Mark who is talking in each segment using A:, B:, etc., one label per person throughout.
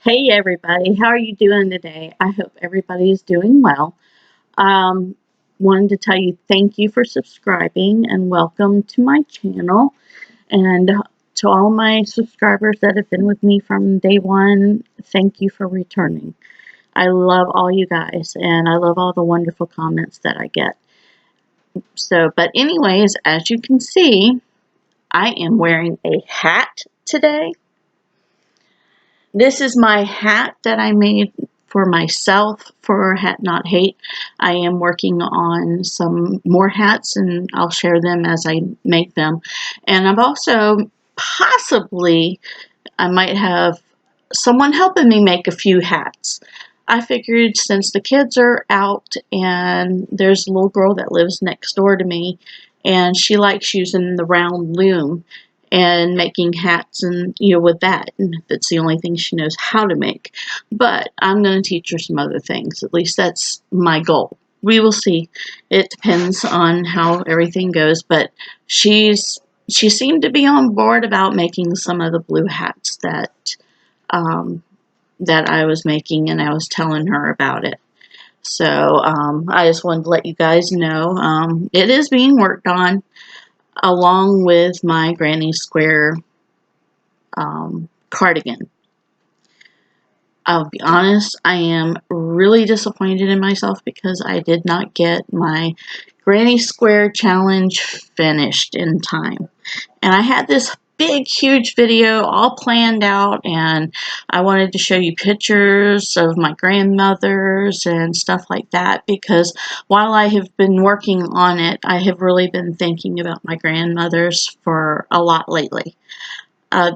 A: Hey everybody, how are you doing today? I hope everybody is doing well. Um, Wanted to tell you thank you for subscribing and welcome to my channel. And to all my subscribers that have been with me from day one, thank you for returning. I love all you guys and I love all the wonderful comments that I get. But anyways, as you can see, I am wearing a hat today. This is my hat that I made for myself for Hat Not Hate. I am working on some more hats and I'll share them as I make them. And I've also possibly, I might have someone helping me make a few hats. I figured since the kids are out and there's a little girl that lives next door to me and she likes using the round loom and making hats and with that, and that's the only thing she knows how to make. But I'm going to teach her some other things. At least that's my goal. We will see. It depends on how everything goes, but she seemed to be on board about making some of the blue hats um, that I was making, and I was telling her about it. So I just wanted to let you guys know it is being worked on along with my Granny Square cardigan. I'll be honest, I am really disappointed in myself because I did not get my Granny Square challenge finished in time. And I had this big, huge video all planned out, and I wanted to show you pictures of my grandmothers and stuff like that because while I have been working on it, I have really been thinking about my grandmothers for a lot lately. I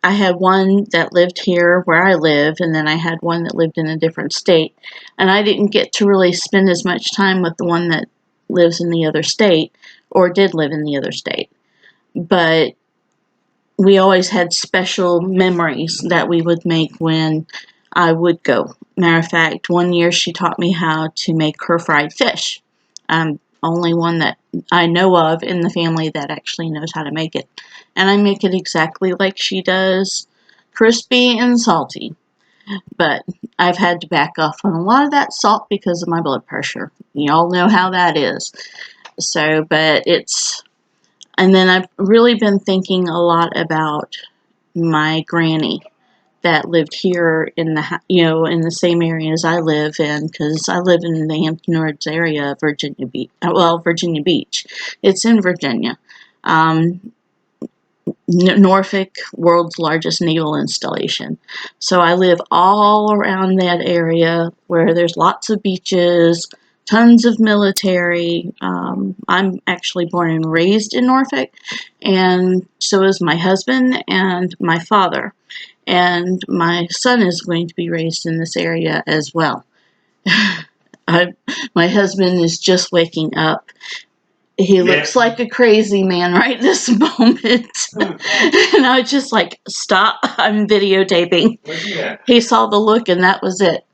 A: had one that lived here where I live, and then I had one that lived in a different state. And I didn't get to really spend as much time with the one that lives in the other state, or did live in the other state. But we always had special memories that we would make when I would go. Matter of fact, one year she taught me how to make her fried fish. Only one that I know of in the family that actually knows how to make it. And I make it exactly like she does, crispy and salty. But I've had to back off on a lot of that salt because of my blood pressure. You all know how that is. And then I've really been thinking a lot about my granny that lived here in the same area as I live in, because I live in the Hampton Roads area of Virginia Beach. Well, Virginia Beach. It's in Virginia. Norfolk, world's largest naval installation. So I live all around that area where there's lots of beaches, tons of military. I'm actually born and raised in Norfolk, and so is my husband and my father. And my son is going to be raised in this area as well. My husband is just waking up. He looks like a crazy man right this moment. And I was just like, stop, I'm videotaping. He saw the look and that was it.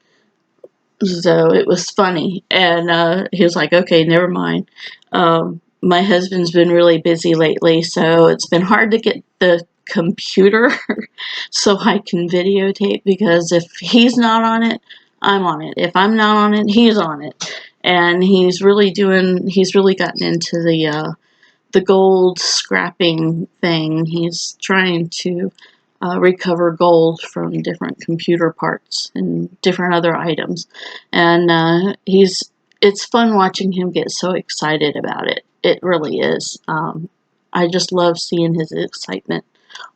A: So it was funny. And he was like, okay, never mind. My husband's been really busy lately, so it's been hard to get the computer so I can videotape, because if he's not on it, I'm on it. If I'm not on it, he's on it. And he's really gotten into the gold scrapping thing. He's trying to recover gold from different computer parts and different other items. And it's fun watching him get so excited about it. It really is. I just love seeing his excitement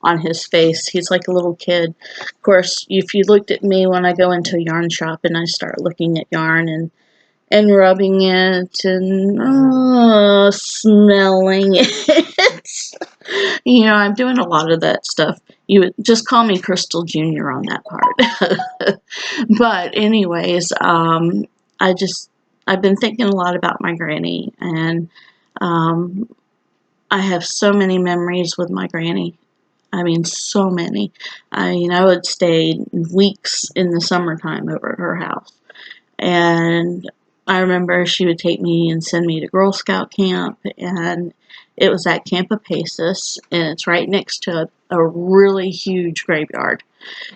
A: on his face. He's like a little kid. Of course, if you looked at me when I go into a yarn shop and I start looking at yarn and rubbing it and smelling it. I'm doing a lot of that stuff. You would just call me Crystal Jr. on that part. But anyways, I've been thinking a lot about my granny, and I have so many memories with my granny. I mean, so many. I would stay weeks in the summertime over at her house. And I remember she would take me and send me to Girl Scout camp, and it was at Camp Apacis, and it's right next to a really huge graveyard.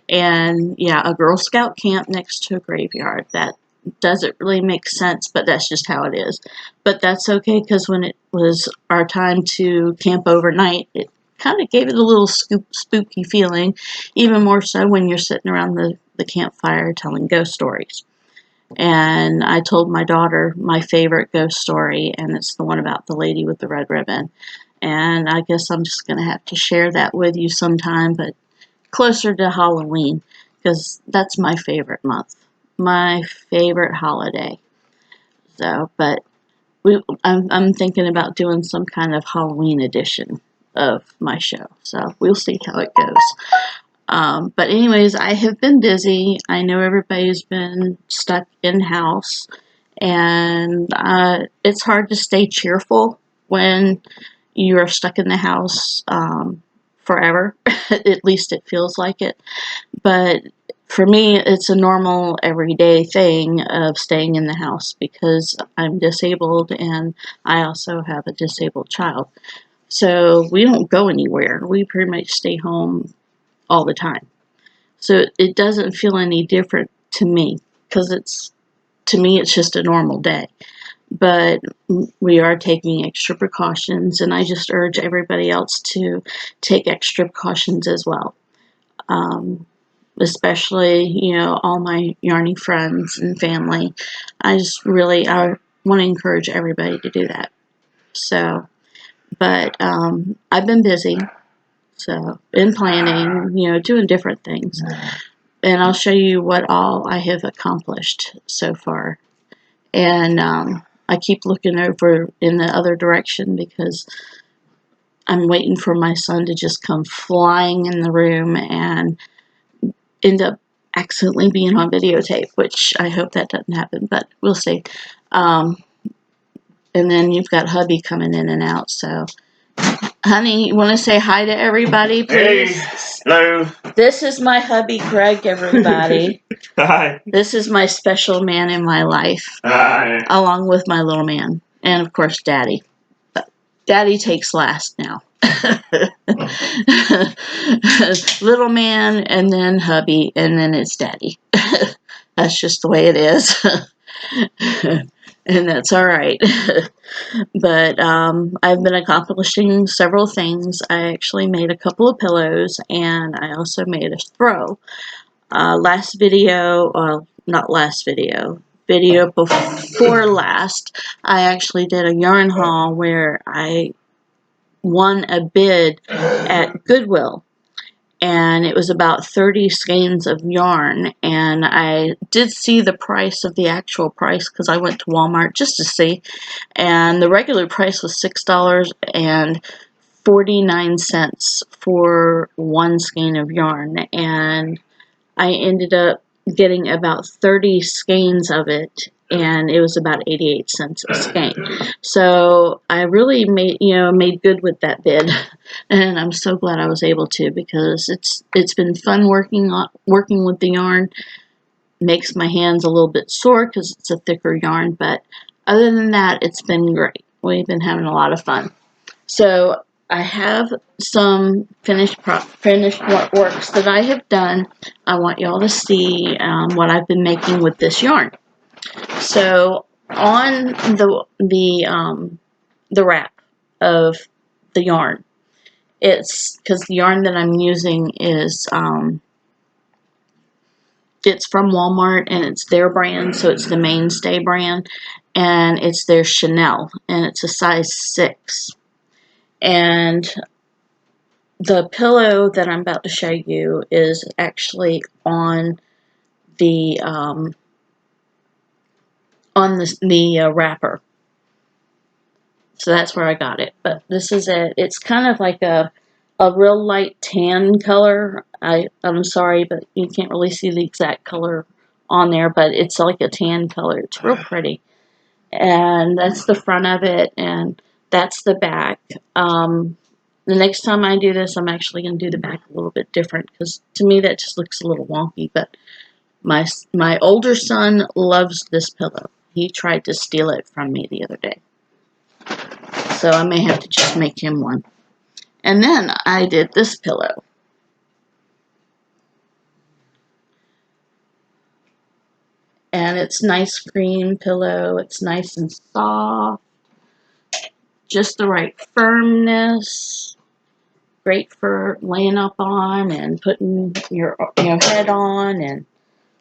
A: And yeah, a Girl Scout camp next to a graveyard. That doesn't really make sense, but that's just how it is. But that's okay, because when it was our time to camp overnight, it kind of gave it a little spooky feeling, even more so when you're sitting around the campfire telling ghost stories. And I told my daughter my favorite ghost story, and it's the one about the lady with the red ribbon. And I guess I'm just going to have to share that with you sometime, but closer to Halloween, because that's my favorite month, my favorite holiday. So, but I'm thinking about doing some kind of Halloween edition of my show. So we'll see how it goes. But anyways, I have been busy. I know everybody's been stuck in-house, and it's hard to stay cheerful when you are stuck in the house forever. At least it feels like it. But for me, it's a normal, everyday thing of staying in the house because I'm disabled, and I also have a disabled child. So we don't go anywhere. We pretty much stay home all the time. So it doesn't feel any different to me, because to me it's just a normal day. But we are taking extra precautions, and I just urge everybody else to take extra precautions as well. Especially, all my yarny friends and family. I want to encourage everybody to do that. So, but I've been busy. So, in planning, doing different things. And I'll show you what all I have accomplished so far. And I keep looking over in the other direction because I'm waiting for my son to just come flying in the room and end up accidentally being on videotape, which I hope that doesn't happen, but we'll see. And then you've got hubby coming in and out, so... Honey, you want to say hi to everybody, please?
B: Hey, hello.
A: This is my hubby, Greg, everybody.
B: Hi.
A: This is my special man in my life.
B: Hi.
A: Along with my little man. And, of course, Daddy. But Daddy takes last now. Little man, and then hubby, and then it's Daddy. That's just the way it is. And that's all right. But I've been accomplishing several things. I actually made a couple of pillows, and I also made a throw. Last video, well, not last video, video before last, I actually did a yarn haul where I won a bid at Goodwill. And it was about 30 skeins of yarn, and I did see the price of the actual price because I went to Walmart just to see, and the regular price was $6.49 for one skein of yarn, and I ended up getting about 30 skeins of it, and it was about 88 cents a skein. So I really made good with that bid, and I'm so glad I was able to, because it's been fun working with the yarn. Makes my hands a little bit sore because it's a thicker yarn, but other than that, it's been great. We've been having a lot of fun. So I have some finished works that I have done. I want y'all to see what I've been making with this yarn. So on the wrap of the yarn, it's because the yarn that I'm using is it's from Walmart, and it's their brand, so it's the Mainstay brand, and it's their Chanel, and it's a size 6. And the pillow that I'm about to show you is actually on the wrapper. So that's where I got it. But this is it. It's kind of like a real light tan color. I'm sorry, but you can't really see the exact color on there, but it's like a tan color. It's real pretty. And that's the front of it, and that's the back. The next time I do this, I'm actually going to do the back a little bit different, because to me that just looks a little wonky, but my older son loves this pillow. he tried to steal it from me the other day. So I may have to just make him one. And then I did this pillow. And it's nice cream pillow. It's nice and soft. Just the right firmness. Great for laying up on and putting your head on and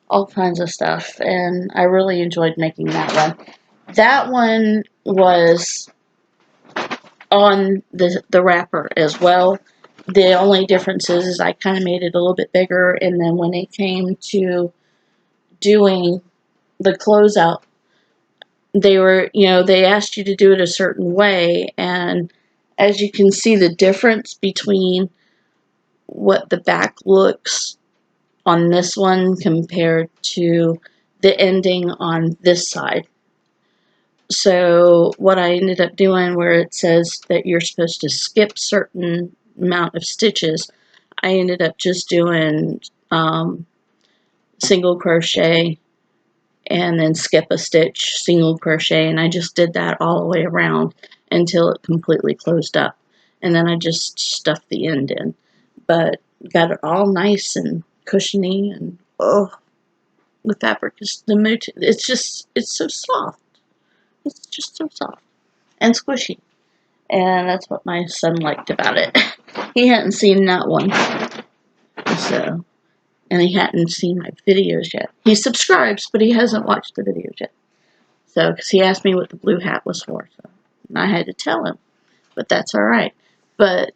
A: all kinds of stuff. And I really enjoyed making that one. That one was on the wrapper as well. The only difference is I kind of made it a little bit bigger, and then when it came to doing the closeout, they asked you to do it a certain way, and as you can see the difference between what the back looks on this one compared to the ending on this side. So what I ended up doing, where it says that you're supposed to skip certain amount of stitches, I ended up just doing single crochet and then skip a stitch, single crochet, and I just did that all the way around until it completely closed up. And then I just stuffed the end in. But got it all nice and cushiony, and oh, the fabric is it's so soft. It's just so soft and squishy. And that's what my son liked about it. He hadn't seen that one. So, and he hadn't seen my videos yet. He subscribes, but he hasn't watched the videos yet. So, because he asked me what the blue hat was for. So, and I had to tell him. But that's alright. But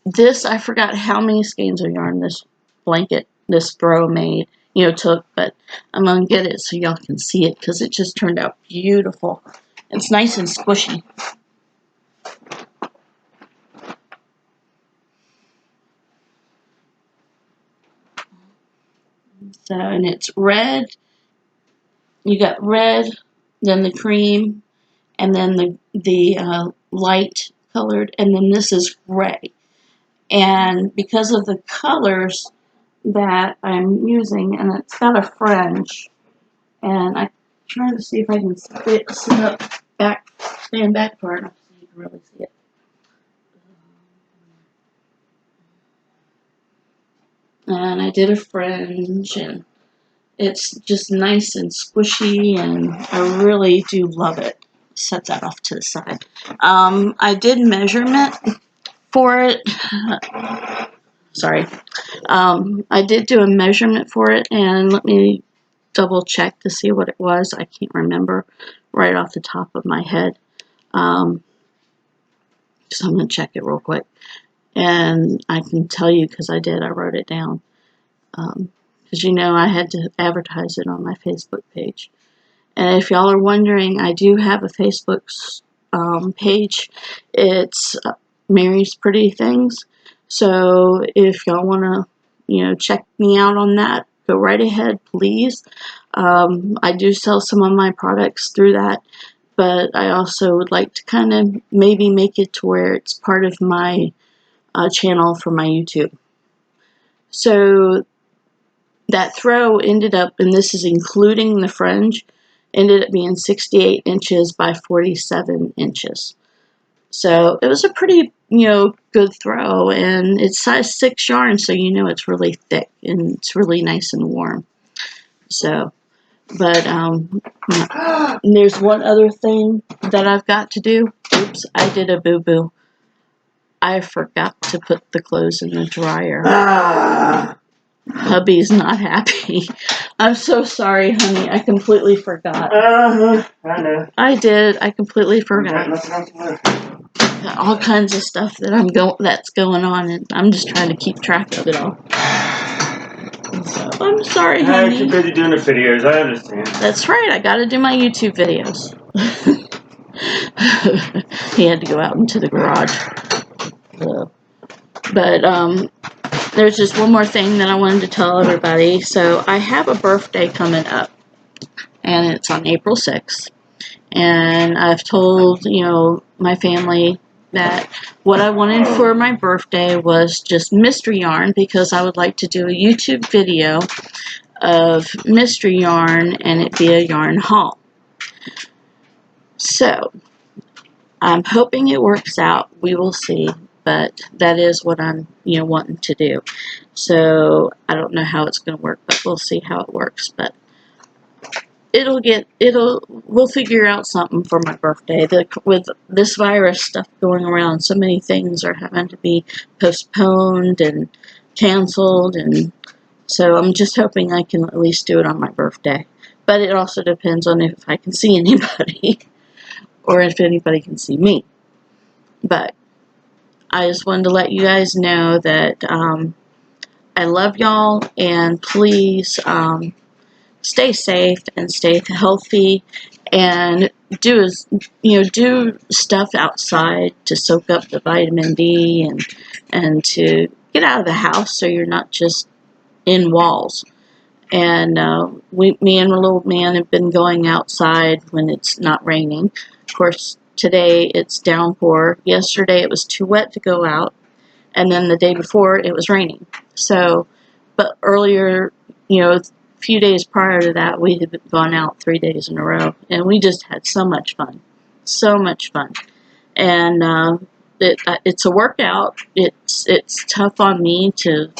A: this, I forgot how many skeins of yarn this blanket, this throw made, took. But I'm going to get it so y'all can see it, because it just turned out beautiful. It's nice and squishy. So, and it's red. You got red, then the cream, and then the light colored, and then this is gray. And because of the colors that I'm using, and it's got a fringe, and I'm trying to see if I can stand back far enough so you can really see it. And I did a fringe, and it's just nice and squishy, and I really do love it. Set that off to the side. I did measurement for it. Sorry. I did do a measurement for it, and let me double check to see what it was. I can't remember right off the top of my head. So I'm going to check it real quick. And I can tell you because I wrote it down. Because I had to advertise it on my Facebook page. And if y'all are wondering, I do have a Facebook page. It's Mary's Pretty Things. So if y'all want to, check me out on that, go right ahead, please. I do sell some of my products through that, but I also would like to kind of maybe make it to where it's part of my channel for my YouTube. So that throw ended up, and this is including the fringe, ended up being 68 inches by 47 inches. So it was a pretty, good throw, and it's size 6 yarn, so it's really thick, and it's really nice and warm. So, but there's one other thing that I've got to do. Oops, I did a boo-boo. I forgot to put the clothes in the dryer. Hubby's not happy. I'm so sorry, honey. I completely forgot.
B: I know.
A: I did. I completely forgot. Got all kinds of stuff that's going on, and I'm just trying to keep track of it all. So, I'm sorry, honey.
B: You're busy doing the videos. I understand.
A: That's right. I got to do my YouTube videos. He had to go out into the garage. But there's just one more thing that I wanted to tell everybody. So I have a birthday coming up, and it's on April 6th. And I've told, my family that what I wanted for my birthday was just mystery yarn, because I would like to do a YouTube video of mystery yarn and it be a yarn haul. So, I'm hoping it works out. We will see. But that is what I'm, wanting to do. So, I don't know how it's going to work, but we'll see how it works. But we'll figure out something for my birthday. With this virus stuff going around, so many things are having to be postponed and canceled, and so I'm just hoping I can at least do it on my birthday. But it also depends on if I can see anybody or if anybody can see me. But I just wanted to let you guys know that I love y'all, and please stay safe and stay healthy, and do stuff outside to soak up the vitamin D, and to get out of the house so you're not just in walls. And me and my little man have been going outside when it's not raining. Of course, today it's downpour. Yesterday it was too wet to go out, and then the day before it was raining. So, but earlier, a few days prior to that, we had gone out 3 days in a row, and we just had so much fun. So much fun. And it's a workout. It's tough on me to,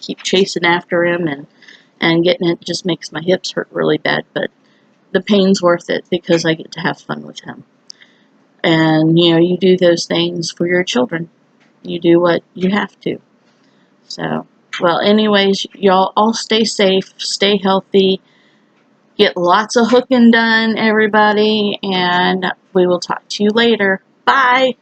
A: keep chasing after him, and getting it just makes my hips hurt really bad, but the pain's worth it because I get to have fun with him. And, you do those things for your children. You do what you have to. So, well, anyways, y'all all stay safe, stay healthy, get lots of hooking done, everybody, and we will talk to you later. Bye!